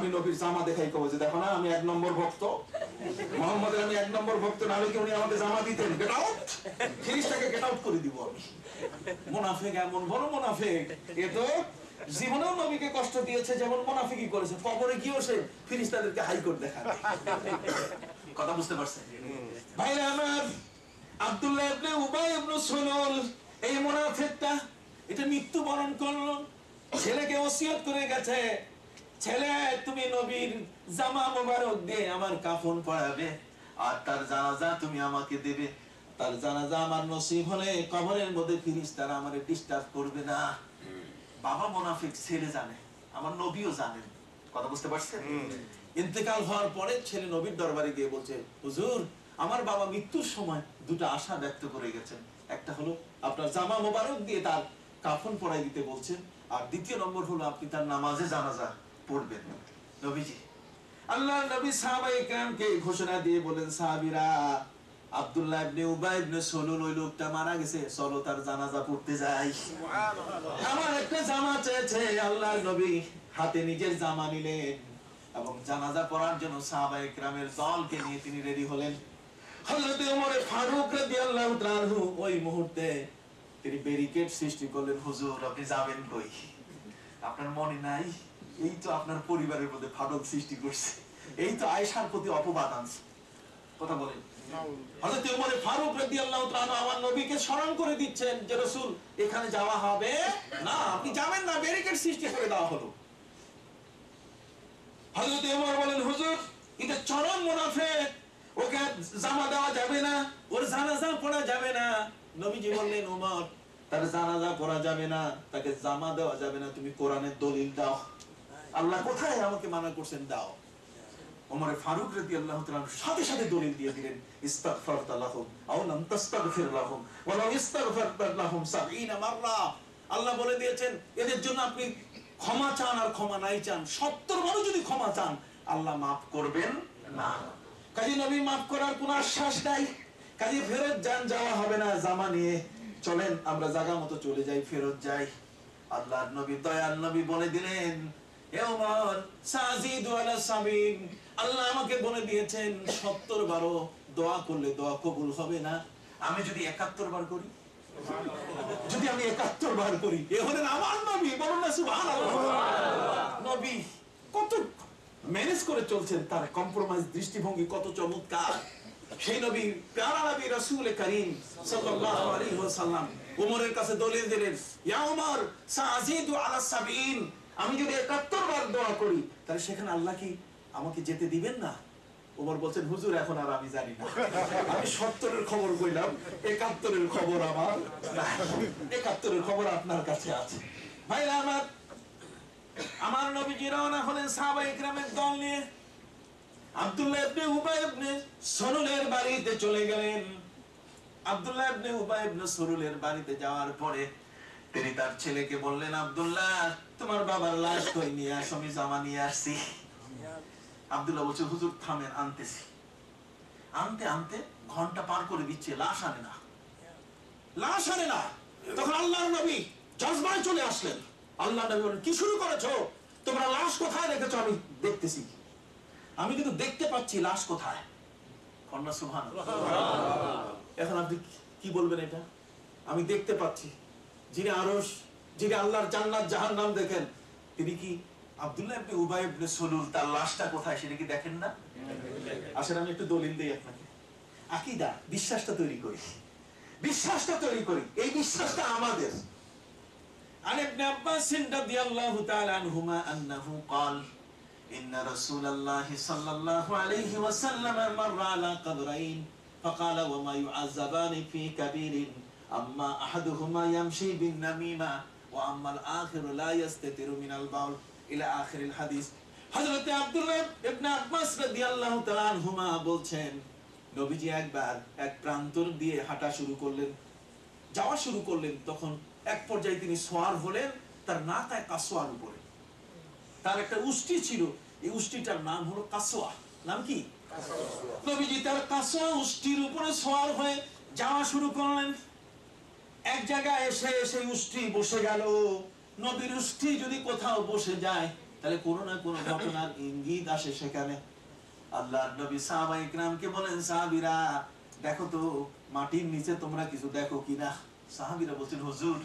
আমি নবীর জামা দেখাই কব যে দেখো না আমি 1 নম্বর ভক্ত, মুহাম্মদের আমি 1 নম্বর ভক্ত, না হলে কি উনি আমাকে জামা দিতেন? গেট আউট, ফেরেশতাকে গেট আউট করে দিব আমি। মুনাফিক এমন বড় মুনাফিক, এ তো জীবনেও নবীকে কষ্ট দিয়েছে, যেমন মুনাফিকই করেছে, কবরে গিয়েও সে ফেরেশতাদেরকে হাইকোর্ট দেখায়। কথা বুঝতে পারছেন ভাইরা আমার? আব্দুল্লাহ ইবনে উবাই ইবনে সুলুল, এই মুনাফিকটা, এটা মৃত্যুবরণ করলো, ছেলেকে ওসিয়ত করে গেছে, ছেলে তুমি নবীর জামা মোবারক দিয়ে আমার কাফন পরাবে, আর তার জানাজা তুমি আমাকে দেবে। তার জানাজা আমার নসিব হলে কবরের মধ্যে ফেরেশতারা আমারে ডিস্টার্ব করবে না। বাবা মুনাফিক, ছেলে জানে, আমার নবীও জানেন। কথা বুঝতে পারছেন? ইন্তেকাল হওয়ার পরে ছেলে নবীর দরবারে গিয়ে বলছে, হুজুর আমার বাবা মৃত্যুর সময় দুটো আশা ব্যক্ত করে গেছেন, একটা হলো আপনার জামা মোবারক দিয়ে তার কাফন পরাই দিতে বলছেন, আর দ্বিতীয় নম্বর হলো আপনি তার নামাজে জানাজা পড়বেন। নবীজি, আল্লাহর নবী সাহাবায়ে কেরামকে ঘোষণা দিয়ে বলেন, সাহাবীরা, আব্দুল্লাহ ইবনে উবাই ইবনে সুলুল ওই লোকটা মারা গেছে, চলো তার জানাজা পড়তে যাই। সুবহানাল্লাহ। আমার একটা জামা চেয়েছে, আল্লাহর নবী হাতে নিজের জামা নিলেন এবং জানাজা পড়ার জন্য সাহাবায়ে কেরামের দলকে নিয়ে তিনি রেডি হলেন। হযরত ওমর ফারুক রাদিয়াল্লাহু তাআলা আনহু ওই মুহূর্তে তিনি ব্যারিকেড সৃষ্টি করলেন, হুজুর আপনি যাবেন কই? আপনার মনে নাই এই তো আপনার পরিবারের মধ্যে ফাটল সৃষ্টি করছে, এই তো আয়েশার প্রতি অপবাদ আনছে। কথা বলেন। হযরত ওমর ফারুক রাদিয়াল্লাহু তাআলা আমার নবীকে স্মরণ করে দিচ্ছেন যে রাসূল এখানে যাওয়া হবে না, আপনি যাবেন না, ব্যারিকেড সৃষ্টি করে দেওয়া হলো। হযরত ওমর বলেন, হুজুর এটা চরম মুনাফিক, ওকে জামা দেওয়া যাবে না, ওর জানাজা পড়া যাবে না। নবীজি বললেন, ওমর তার জানাজা পড়া যাবে না, তাকে জামা দেওয়া যাবে না, তুমি কোরআনের দলিল দাও। আল্লাহ কোথায় আমাকে মানা করছেন? দাও। ওমর ফারুক রাদিয়াল্লাহু তাআলা সাথে সাথে দলিল দিয়ে দিলেন, ইস্তাগফারতা লাহুম আও লাম তাস্তাগফির লাহুম ওয়ালাউ ইস্তাগফারতা লাহুম 70 মাররা। আল্লাহ বলে দিয়েছেন এদের জন্য আপনি ক্ষমা চান আর ক্ষমা নাই চান, 70 বারও যদি ক্ষমা চান আল্লাহ মাফ করবেন না। কাজী নবী মাফ করার কোনো আশ্বাস নাই, কাজী ফেরত যাওয়া হবে না, জামা নিয়ে চলেন আমরা জায়গা মতো চলে যাই, ফেরত যাই। আল্লাহর নবী দয়াল নবী বলে দিলেন, হে ওমর সাজিদু আলা সাবিন, আল্লাহ আমাকে বলে দিয়েছেন 70 বারও দোয়া করলে দোয়া কবুল হবে না, আমি যদি 71 বার করি, যদি আমি 71 বার করি, এ হলেন আমার নবী, বলুন না সুবহানাল্লাহ। নবী কত ম্যানেজ করে চলছেন, তার কম্প্রোমাইজ দৃষ্টিভঙ্গি কত চমৎকার। সেই নবী প্যারা নবী রাসূল করিম সাল্লাল্লাহু আলাইহি ওয়াসাল্লাম ওমরের কাছে দলিল দিলেন, ইয়া ওমর সাজিদু আলা সাবিন, আমি যদি 71 বার দোয়া করি তাহলে সেখানে আল্লাহ কি আমাকে যেতে দিবেন না? ওমর বলছেন, হুজুর এখন আর আমি জানি না, আমি 70 এর খবর কইলাম, 71 এর খবর আমার না, 71 এর খবর আপনার কাছে আছে। ভাইরা আমার নবীজি রওনা হলেন সাহাবায়ে কেরামের দল নিয়ে, আব্দুল্লাহ ইবনে উবাই ইবনে সুলুলের বাড়িতে চলে গেলেন। আব্দুল্লাহ ইবনে উবাই ইবনে সুলুলের বাড়িতে যাওয়ার পরে তিনি তার ছেলেকে বললেন, আব্দুল্লাহ তোমার বাবার লাশ কই, নিয়ে আসো, আমি জামা নিয়ে আসছি। আব্দুল্লাহ বলছে, হুজুর থামেন, আনতেছি। আনতে আনতে ঘন্টা পার করে দিচ্ছে, লাশ আনে না, লাশ আনে না। তখন আল্লাহর নবী জজবায় চলে আসলেন। আল্লাহ নবী বলেন, কি শুরু করেছো? তোমরা লাশ কোথায় রেখেছো? আমি দেখতেছি, আমি কিন্তু দেখতে পাচ্ছি লাশ কোথায়। কন্যা সুবহানাল্লাহ। এখন আপনি কি বলবেন? এটা আমি দেখতে পাচ্ছি, যিনি আরশ, যিনি আল্লাহর জান্নাত জাহান্নাম দেখেন, তিনি কি আব্দুল্লাহ ইবনে উবাই ইবনে সুলুল তার লাশটা কোথায় সেটা কি দেখেন না? আসলে আমি একটু দলিল দেই আপনাকে, আকীদা, বিশ্বাসটা তৈরি করি, বিশ্বাসটা তৈরি করি, এই বিশ্বাসটা আমাদের। عن ابن عباس رضي الله تعالى عنهما أنه قال إن رسول الله صلى الله عليه وسلم مر على قبرين فقال وما يعذبان في كبير أما أحدهما يمشي بالنميمة وأما الآخر لا يستتر من البول إلى آخر الحديث. হযরত আব্দুল্লাহ ইবনে আব্বাস রাদিয়াল্লাহু তাআলা আনহুমা বলছেন, নবীজি একবার এক প্রান্তর দিয়ে হাঁটা শুরু করলেন, যাওয়া শুরু করলেন, তখন এক পর্যায়ে তিনি সোয়ার হলেন, তার নাকায় কাসওয়ার উপরে তার একটা উষ্টি ছিল, এই উষ্টিটার নাম হলো কাসওয়া। নাম কি? নবীজি তার কাসওয়া উষ্টির উপরে সোয়ার হয়ে যাওয়া শুরু করলেন। এক জায়গায় এসে সেই উষ্টি বসে গেল। নবীর উষ্টি যদি কোথাও বসে যায় তাহলে কোনো না কোনো ঘটনার ইঙ্গিত আসে সেখানে। আল্লাহর নবী সাহাবায়ে কিরামকে বলেন, সাহাবীরা দেখো তো মাটির নিচে তোমরা কিছু দেখো কিনা। সাহাবীরা বলছেন, হুজুর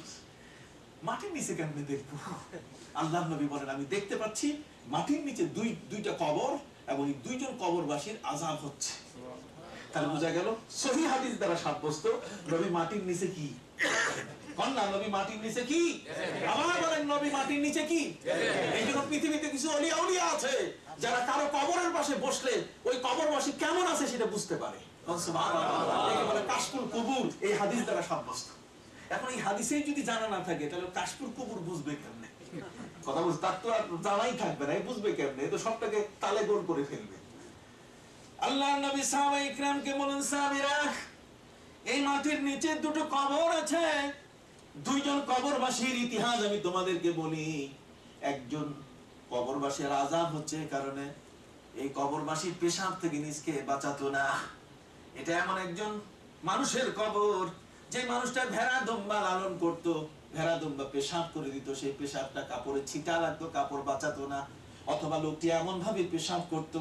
মাটির নিচে কেমনে দেখবো? আল্লাহর নবী বলেন, আমি দেখতে পাচ্ছি মাটির নিচে দুইটা কবর, এবং এই দুইজন কবরবাসীর আযাব হচ্ছে। তাহলে বোঝা গেল সহিহ হাদিস দ্বারা সাব্যস্ত নবী মাটির নিচে কি? কন্যা নবী মাটির নিচে কি? আবার বলেন নবী মাটির নিচে কি? এই জন্য পৃথিবীতে কিছু অলিয়া উলিয়া আছে যারা কারো কবরের পাশে বসলে ওই কবরবাসী কেমন আছে সেটা বুঝতে পারে। সুবহানাল্লাহ, একে বলে কাশফুল কুবুর, এই হাদিস দ্বারা সাব্যস্ত। এখন এই হাদিসেই যদি জানা না থাকে তাহলে কাশফুল কুবুর বুঝবে কেমনে? কথা বুঝ, তার তো আর জানাই থাকবে না, বুঝবে কেমনে? তো সবটাকে তালে গোল করে ফেলবে। আল্লাহর নবী সাহাবায়ে কিরামকে বলেন, সাহাবীরা এই মাটির নিচে দুটো কবর আছে, দুইজন কবরবাসীর ইতিহাস আমি তোমাদেরকে বলি। একজন কবরবাসীর আযাব হচ্ছে কারণে এই কবরবাসীর পেশাব থেকে নিজকে বাঁচাতো না। এটা এমন একজন মানুষের কবর যে মানুষটা ভেড়া দুম্বা লালন করত, ভেড়া দুম্বা পেশাব করে দিত, সেই পেশাবটা কাপড়ে ছিটা লাগতো, কাপড় বাঁচাতো না। অথবা লোকটি এমন ভাবে পেশাব করতো,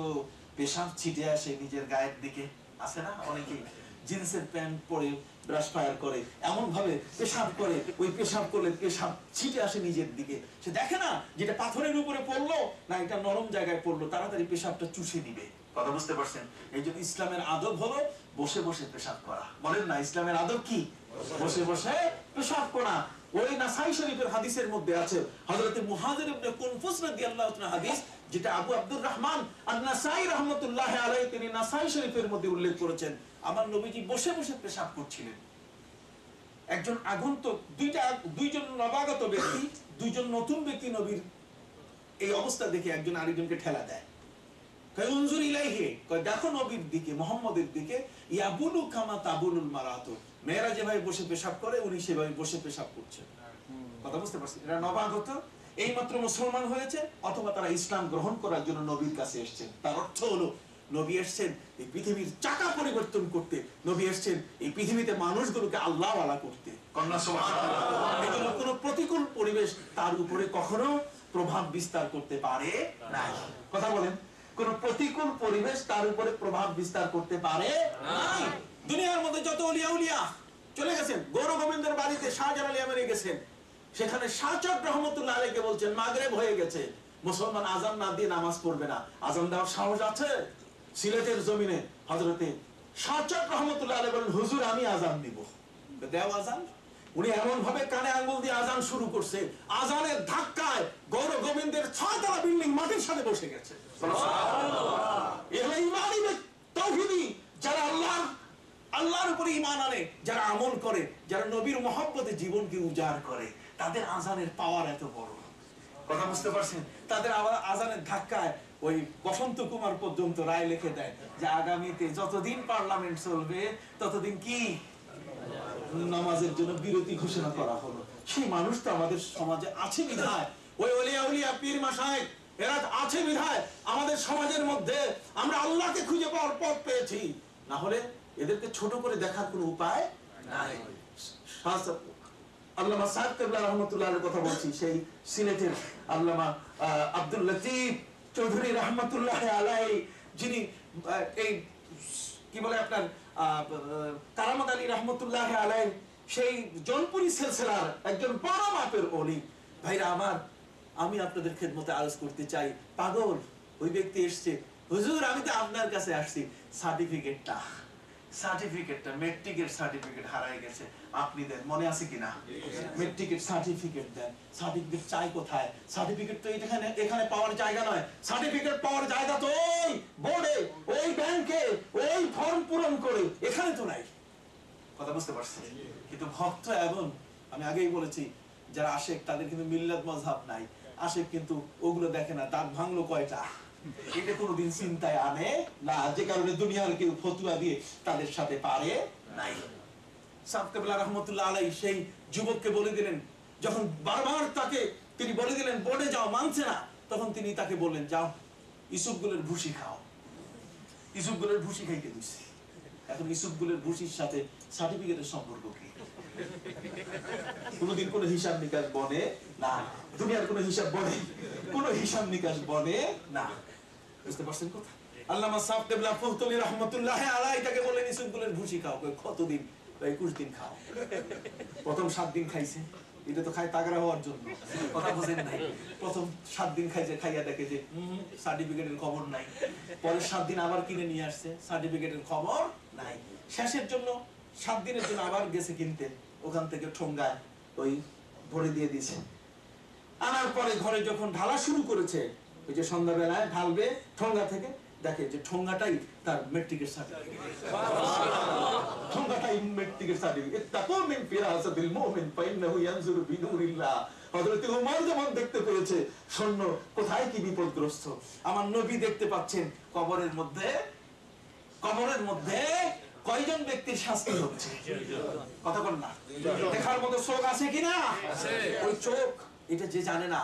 পেশাব ছিটে আসে নিজের গায়ের দিকে। আছে না অনেকেই জিন্সের প্যান্ট পরে ব্রাশ ফায়ার করে, এমন ভাবে পেশাব করে, ওই পেশাব করলে পেশাব ছিটে আসে নিজের দিকে। সে দেখে না যেটা পাথরের উপরে পড়লো না এটা নরম জায়গায় পড়লো, তাড়াতাড়ি পেশাবটা চুষে নিবে। কথা বুঝতে পারছেন? এই জন্য ইসলামের আদব হলো বসে বসে পেশাব করা। বলেন না ইসলামের আদব কি? বসে বসে পেশাব করা। ওই নাসাই শরীফের হাদিসের মধ্যে আছে হযরত মুহাজির ইবনে কুনফুস রাদিয়াল্লাহু তাআলা হাদিস, যেটা আবু আব্দুর রহমান আন-নাসাই রাহমাতুল্লাহি আলাইহি তিনি নাসাই শরীফের মধ্যে উল্লেখ করেছেন। আমার নবীজি বসে বসে পেশাব করছিলেন। একজন আগন্তুক, দুইজন নবাগত ব্যক্তি, দুইজন নতুন ব্যক্তি নবীর এই অবস্থা দেখে একজন আরেকজনকে ঠেলা দেয়। কয় উনজুর ইলাইহি, কয় দেখো নবীর দিকে, মুহাম্মদের দিকে। ইয়াবুলু কামা তাবুলুল মারাতু, মেয়েরা যেভাবে বসে পেশাব করে উনি সেভাবে বসে পেশাব করছেন। কথা বুঝতে পারছেন? এরা নবাগত, এইমাত্র মুসলমান হয়েছে, অথবা তারা ইসলাম গ্রহণ করার জন্য নবীর কাছে এসেছেন। তার অর্থ হলো নবী এসেছেন এই পৃথিবীর চাকা পরিবর্তন করতে, নবী এসেছেন এই পৃথিবীতে মানুষগুলোকে আল্লাহওয়ালা করতে। কন্যা সুবহানাল্লাহ। এজন্য কোনো প্রতিকূল পরিবেশ তার উপরে কখনো প্রভাব বিস্তার করতে পারে না। কথা বলেন, কোন প্রতিকূল পরিবেশ তার উপরে প্রভাব বিস্তার করতে পারে নাই। দুনিয়ার মধ্যে যত ওলিয়া উলিয়া চলে গেছেন, গৌর গোবিন্দের বাড়িতে শাহজালাল ইয়ামানি গেছেন, সেখানে শাহজাদ রহমতুল্লাহ আলাইহিকে বলছেন মাগরিব হয়ে গেছে, মুসলমান আযান না দিয়ে নামাজ পড়বে না। আযান দেওয়ার সাহস আছে? সিলেটের জমিনে হযরতে শাহজাদ রহমতুল্লাহ আলাইহি বলেন, হুজুর আমি আযান দিব। দেও আযান। উনি এমন ভাবে কানে আঙ্গুল দিয়ে আযান শুরু করছে, আযানের ধাক্কায় গৌর গোবিন্দের 6 তলা বিল্ডিং মাটির সাথে বসে গেছে। সুবহানাল্লাহ। এরা ঈমানি তাওহীদি, যারা আল্লাহর উপরে ঈমান আনে, যারা আমল করে, যারা নবীর মহব্বতে জীবনকে উজাড় করে, তাদের আযানের পাওয়ার এত বড়। কথা বুঝতে পারছেন? তাদের আযানের ধাক্কায় ওই বসন্ত কুমার পর্যন্ত রায় লিখে দেয় যে আগামীতে যতদিন পার্লামেন্ট চলবে ততদিন কি নামাজের জন্য বিরতি ঘোষণা করা হলো। সেই মানুষ তো আমাদের সমাজে আছে বিধায়, ওই ওলিয়া উলিয়া পীর মাশায়েখ এরা আছে বিধায় আমাদের সমাজের মধ্যে আমরা আল্লাহকে খুঁজে পাওয়ার পথ পেয়েছি। না হলে এদেরকে ছোট করে দেখার কোনো উপায় নাই। আল্লামা সাহেব কেবলা রহমতুল্লাহ আলাইহির কথা বলছি, সেই সিলেটের আল্লামা আব্দুল লতিফ চৌধুরী রহমতুল্লাহ আলাইহি, যিনি এই কি বলে আপনার কারামত আলী রহমতুল্লাহ আলাইহি সেই জনপুরি সিলসিলার একজন বড় মাপের ওলি। ভাইরা আমার, আমি আপনাদের খেদমতে আরজ করতে চাই, পাগল ওই ব্যক্তি এসছে, হুজুর আমি তো আপনার কাছে আসছি, সার্টিফিকেটটা মেট্রিকের সার্টিফিকেট হারায় গেছে, আপনি দেন, মনে আছে কিনা? মেট্রিকের সার্টিফিকেট দেন। সার্টিফিকেট চাই কোথায়? সার্টিফিকেট তো এখানে পাওয়ার জায়গা নয়, সার্টিফিকেট পাওয়ার জায়গা তো ওই বোর্ডে, ওই ব্যাংকে, ওই ফর্ম পূরণ করে, এখানে তো নাই। কথা বুঝতে পারছেন? কিন্তু ভক্ত এমন, আমি আগেই বলেছি, যারা আশেক তাদের কিন্তু মিল্লাত মাযহাব নাই। আশেক কিন্তু ওগুলো দেখে না, দাঁত ভাঙলো কয়টা, এটা কোনোদিন চিন্তায় আনে না, যে কারণে দুনিয়ার কেউ ফতুয়া দিয়ে তাদের সাথে পারে নাই। সাহেব কেবলা রহমতুল্লাহ আলাইহি সেই যুবককে বলে দিলেন, যখন বারবার তাকে তিনি বলে দিলেন বোর্ডে যাও, মানছে না, তখন তিনি তাকে বললেন যাও ইসুফগুলের ভুসি খাও। ইসুফগুলের ভুসি খাইতে দিচ্ছে। এখন ইসুফগুলের ভুসির সাথে সার্টিফিকেটের সম্পর্ক কি? কোনদিন কোনো হিসাব নিকাশ বনে না, দুনিয়ার কোনো হিসাব বনে, কোনো হিসাব নিকাশ বনে না। বুঝতে পারছেন কথা? আল্লামা সাহেব কেবলা ফুলতলি রহমাতুল্লাহ আলাইহি তাকে বলেন ইসুফগুলের ভুসি খাও। কতদিন? 21 দিন খাও। প্রথম 7 দিন খাইছে, এটা তো খায় তাগড়া হওয়ার জন্য, কথা বুঝেন নাই। প্রথম 7 দিন খাইছে, খাইয়া দেখে যে সার্টিফিকেটের খবর নাই। পরের 7 দিন আবার কিনে নিয়ে আসছে, সার্টিফিকেটের খবর নাই। শেষের জন্য 7 দিনের জন্য আবার গেছে কিনতে, ওখান থেকে ঠোঙ্গায় ওই ভরে দিয়ে দিয়েছে। আনার পরে ঘরে যখন ঢালা শুরু করেছে, ওই যে সন্ধ্যাবেলায় ঢালবে ঠোঙ্গা থেকে, দেখে যে ঠোঙ্গাটাই তার মেট্রিকের সার্টিফিকেট। ঠোঙ্গাটাই মেট্রিকের সার্টিফিকেট। তাকও মিন ফিরাসাতিল মুমিন ফাইন্নাহু ইয়ানজুরু বিনুরিল্লাহ। হযরত ওমর যেমন দেখতে পেয়েছে সৈন্য কোথায় কি বিপদগ্রস্ত, আমার নবী দেখতে পাচ্ছেন কবরের মধ্যে কয়জন ব্যক্তির শাস্তি হচ্ছে। কথা বল না, দেখার মতো চোখ আছে কিনা? ওই চোখ, এটা যে জানে না